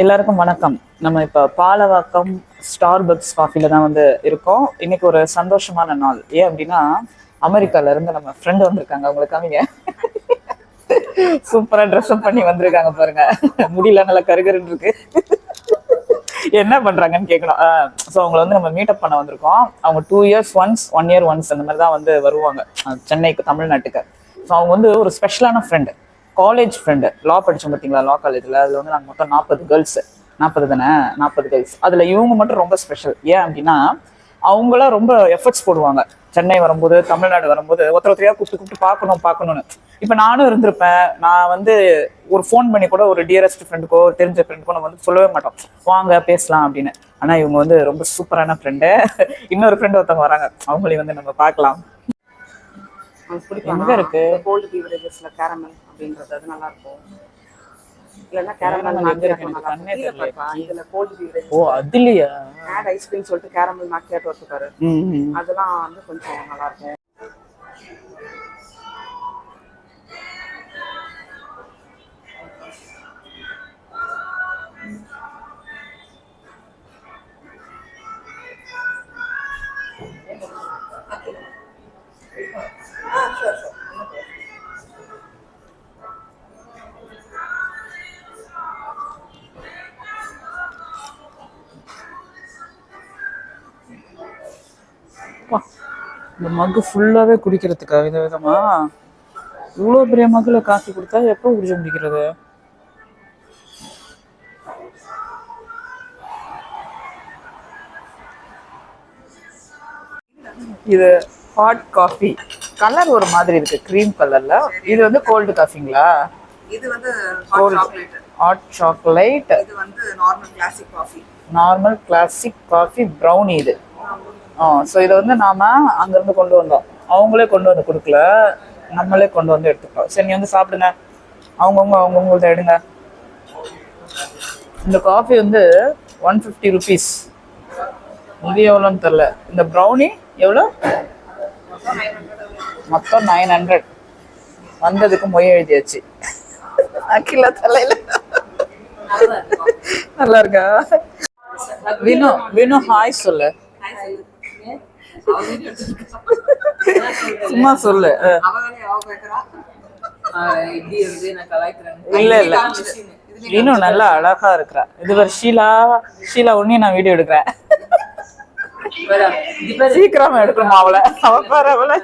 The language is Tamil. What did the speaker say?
எல்லாருக்கும் வணக்கம். நம்ம இப்ப பாலவாக்கம் ஸ்டார்பக்ஸ் காஃபில தான் வந்து இருக்கோம். இன்னைக்கு ஒரு சந்தோஷமான நாள். ஏன் அப்படின்னா அமெரிக்கால இருந்து நம்ம ஃப்ரெண்ட் வந்திருக்காங்க. அவங்களுக்கு அவங்க சூப்பரா ட்ரெஸ் அப் பண்ணி வந்திருக்காங்க பாருங்க. முடியல நல்லா கருகருன்னு இருக்கு. என்ன பண்றாங்கன்னு கேட்கணும். ஸோ அவங்களை வந்து நம்ம மீட்டப் பண்ண வந்திருக்கோம். அவங்க 2 years ஒன்ஸ் 1 year ஒன்ஸ் அந்த மாதிரி தான் வந்து வருவாங்க சென்னைக்கு, தமிழ்நாட்டுக்கு. ஸோ அவங்க வந்து ஒரு ஸ்பெஷலான ஃப்ரெண்டு, காலேஜ் ஃப்ரெண்டு. லா படிச்சோம் பார்த்தீங்களா, லா காலேஜில். அதில் வந்து நாங்கள் மொத்தம் 40 கேர்ள்ஸ். 40 தானே, 40 கேர்ள்ஸ். அதில் இவங்க மட்டும் ரொம்ப ஸ்பெஷல். ஏன் அப்படின்னா அவங்களாம் ரொம்ப எஃபர்ட்ஸ் போடுவாங்க. சென்னை வரும்போது, தமிழ்நாடு வரும்போது ஒருத்தர் ஒருத்தரையாக கூப்பிட்டு பார்க்கணும்னு. இப்போ நானும் இருந்திருப்பேன். நான் வந்து ஒரு ஃபோன் பண்ணி கூட ஒரு டியரஸ்ட் ஃப்ரெண்டுக்கோ தெரிஞ்ச ஃப்ரெண்டுக்கோ நம்ம வந்து சொல்லவே மாட்டோம், வாங்க பேசலாம் அப்படின்னு. ஆனால் இவங்க வந்து ரொம்ப சூப்பரான ஃப்ரெண்டு. இன்னொரு ஃப்ரெண்டு ஒருத்தவங்க வராங்க, அவங்களையும் வந்து நம்ம பார்க்கலாம். எங்க இருக்கு கோல்டு பீவரேஜஸ்ல கேரமல் அப்படின்றது, அது நல்லா இருக்கும். இல்லன்னா கேரமல் மேக்கியாட்டோ நல்லா இருக்கும். இதுல கோல்டு பீவரேஜ். ஓ, அதுலயா ஆட் ஐஸ்கிரீம் சொல்லிட்டு கேரமல் மேக்கியாட்டோ இருக்கு பாரு, அதெல்லாம் வந்து கொஞ்சம் நல்லா இருக்கும். இந்த மக்கு ஃபுல்லாவே குடிக்கிறதுக்காக இந்த விதமா இவ்வளோ பெரிய மக்குல காஃபி கொடுத்தா எப்போ குடிச்சு முடிக்கிறது? இது ஹாட் காஃபி. கலர் ஒரு மாதிரி இருக்கு, க்ரீம் கலர்ல. இது வந்து கோல்டு காஃபிங்களா? இது வந்து ஹாட் சாக்லேட். Hot chocolate. இது வந்து normal classic coffee. Normal classic coffee brownie இது. ஸோ இதை வந்து நாம அங்கேருந்து கொண்டு வந்தோம். அவங்களே கொண்டு வந்து கொடுக்கல, நம்மளே கொண்டு வந்து எடுத்துக்கிறோம். சரி, நீ வந்து சாப்பிடுங்க. அவங்கவுங்கள்ட்ட எடுங்க. இந்த காஃபி வந்து 150 rupees. இது எவ்வளோன்னு தெரில. இந்த ப்ரௌனி எவ்வளோ? மொத்தம் 900. வந்ததுக்கு மொய் எழுதியாச்சு. அகிலா தலையில நல்லா இருக்கா? வினு ஹாய் சொல்லு. சும்மா சொல்லு. இல்ல இல்ல, வினு நல்லா அழகா இருக்கிறா. இது ஒரு ஷீலா ஒன்னே நான் வீடியோ எடுக்கிறேன். சீக்கிரமா எடுக்கணுமா அவளை? அவ பாரு அவளை.